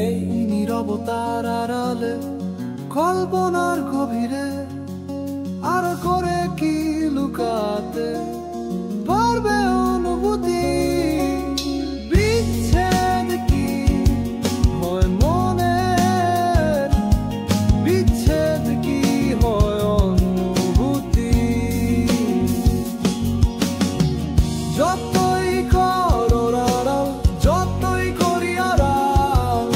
এই নীরবতার আড়ালে কল্পনার গভীরে আর করে কি লুকাতে পারবে অনুভূতি? বিচ্ছেদ কি হয় মনের, বিচ্ছেদ কি হয় অনুভূতি? যতই করো আড়াল, যতই করি আড়াল,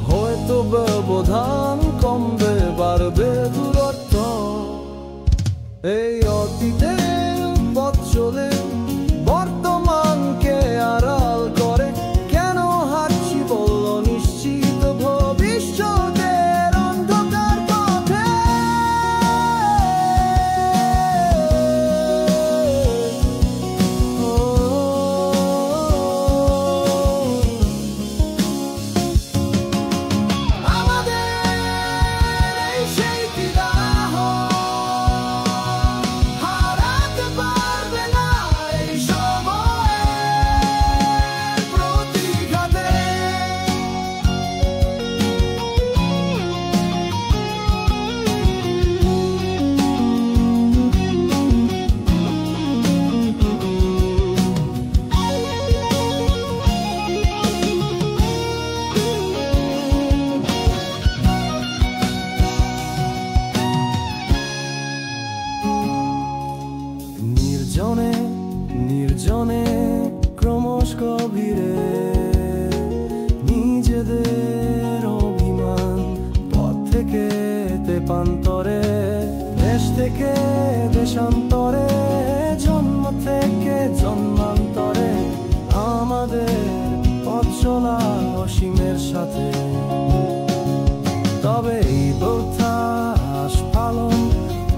হয়তো ব্যবধান কমবে, বাড়বে দূরত্ব। এই অতীতের পথ চলে বর্তমানকে আড়াল করে কেন হাঁটছি বলল নিশ্চিত ভবিষ্যতের অন্ধকার পথে? নির্জনে নির্জনে ক্রমশ গভীরে নিজেদের অভিমান, পথ থেকে তেপান্তরে, দেশ থেকে দেশান্তরে, জন্ম থেকে জন্মান্তরে, আমাদের পথ চলা অসীমের সাথে। তবে এই প্রথা আস্ফালন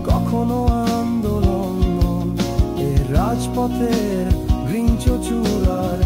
কখনো আন্দোলন, রাজপথের গৃঞ্চ চূড়ার